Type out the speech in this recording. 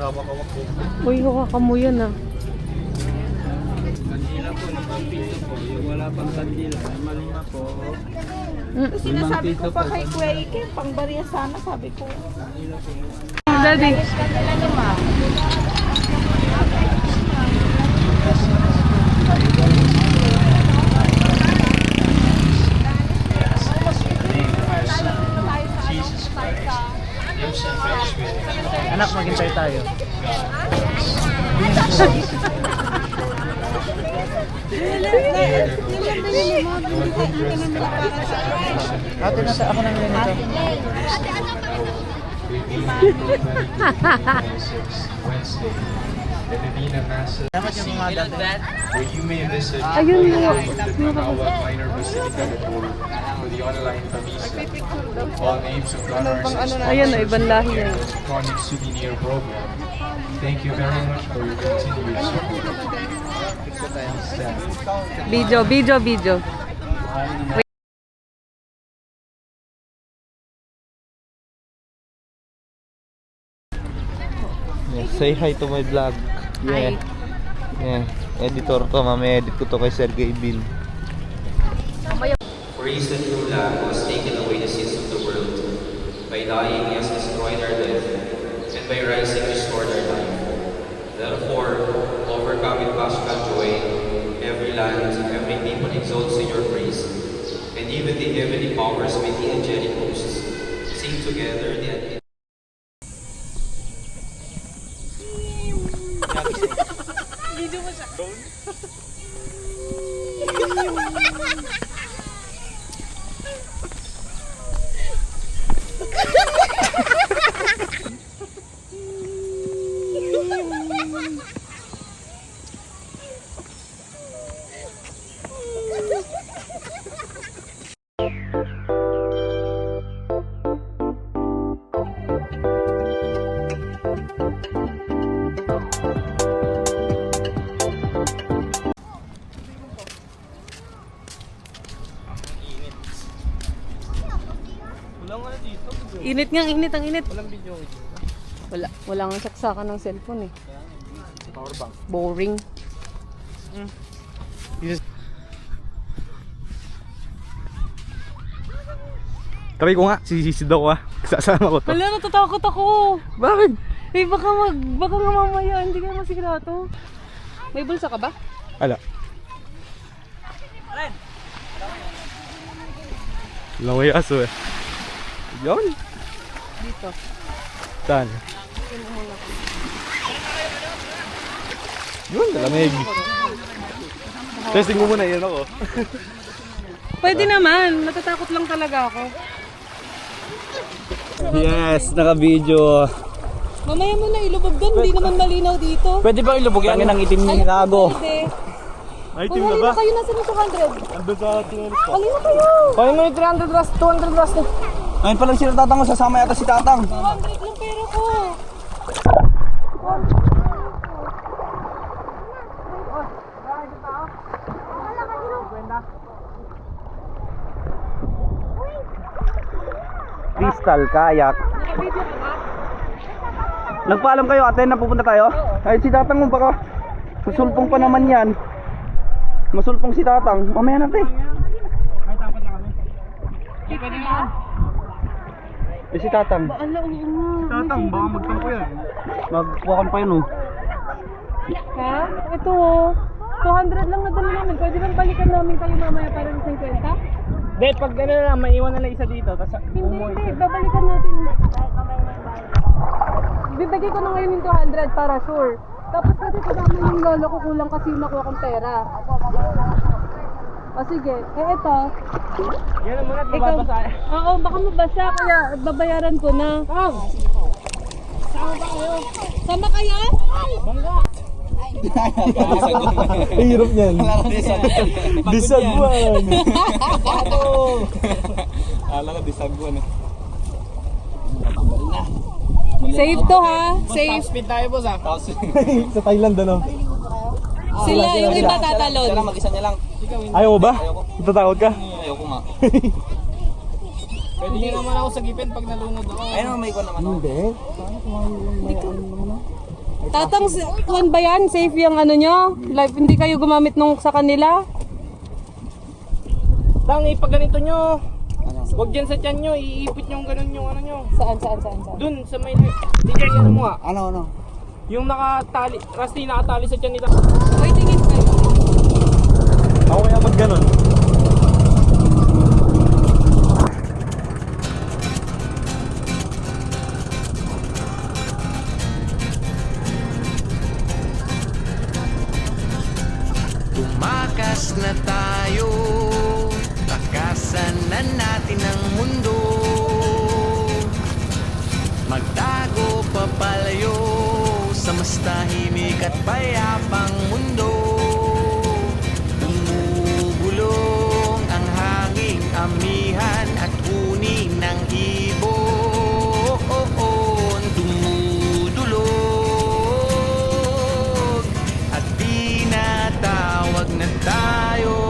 hawak-hawak po. Uy, hawakan mo yan ah. Kandila po, nakampito po. Yung wala pang kandila, malima po. Sinasabi ko pa kay Kuya Ike, pang bariya sana, sabi ko. Daddy. Anak, maghintay tayo. Ate, nasa ako nang nito. Dapat yung mga dad. You may visit Ayun mo. the Manaoag Minor Basilica with the online visa. All names of donors Ayun na, ibang lahi yan. electronic souvenir program. Thank you very much for your continued support. Video. Yeah, say hi to my vlog. Yeah. Yeah. Editor to, mami-edit ko to kay Sergey Bill. For reason through Lamb was taken away the sins of the world. By dying, he has destroyed our death, and by rising, restored our life. Therefore, overcome with paschal joy, every land, every people exalts in your praise, and even the heavenly powers with the angelic hosts sing together the Init nga, init, ang init. Walang video. Wala nga saksakan ng cellphone eh. Power bank. Boring. Try ko nga, sisisid ako ah. Sasama ko to. Wala, natatakot ako. Bakit? Eh, baka nga mamaya, hindi ka masigurado. May bulsa ka ba? Ala. Laway aso eh. Yun. Dito. Saan? Yun, lamig. Testing mo muna, yan ako. Pwede naman, natatakot lang talaga ako. Yes, naka-video. Mamaya mo na ilubog doon, hindi naman malinaw dito. Pwede ba ilubog yan? Tangin ang itim ni Lago. Pwede. Ay, Kung halina kayo, nasa yung 200? Ando sa 12 pa. Halina kayo! Kaya mo yung 300 ras, 200 ras. Ayun pa lang sila tatang, sasama yata si tatang. 200 lang pera ko. Crystal kayak. Nakabidyo ka ba? Nagpaalam kayo ate na pupunta tayo? Ay si tatang mo baka masulpong pa naman yan. Masulpong si tatang. Mamaya natin. Ay tapat na kami. Pwede naman. Eh si tatang. Ala, oo nga. Tatang baka magtampo yan. Magpuwakan pa yun oh. Ha? Ito oh. 200 lang nadala namin. Pwede bang balikan namin kayo mamaya para ng 50? Hindi, pag gano'n lang, maiwan na lang isa dito. Tapos Hindi, babalikan natin. Bibigay ko na ngayon yung 200 para sure. Tapos kasi kasama yung lolo ko, kulang kasi yung nakuha kong pera. O sige, eh ito. yan muna at mababasa. Oo, baka mabasa kaya babayaran ko na. Sama ba kayo? Sama kayo? Bangga! Hirap niyan. Disagwan. Alam ko disagwan eh. Safe to ha? Safe. Speed tayo boss ah. Sa Thailand ano? Sila yung iba tatalon. Mag-isa niya lang. Ayaw mo ba? Natatakot ka? Ayoko nga. Pwede niyo naman ako sagipin pag nalunod ako. Ayun, may ko naman. Hindi. Tatang, kuwan ba yan? Safe yung ano nyo? Like, hindi kayo gumamit nung sa kanila? Tang, ipag ganito nyo. Huwag dyan sa tiyan nyo, iipit nyo ganun yung ano nyo. Saan? Dun, sa may... DJ, ano mo nga? Ano? Yung nakatali, Rusty nakatali sa tiyan nila. Uy, tingin kayo. Ako kaya mag ganon. Tumakas na tayo, takasan na natin ang mundo. Magtago papalayo sa mas tahimik at payapang mundo. Tumugulong ang hanging amihan at kunin ng ibon. Tumudulog at tinatawag na tayo.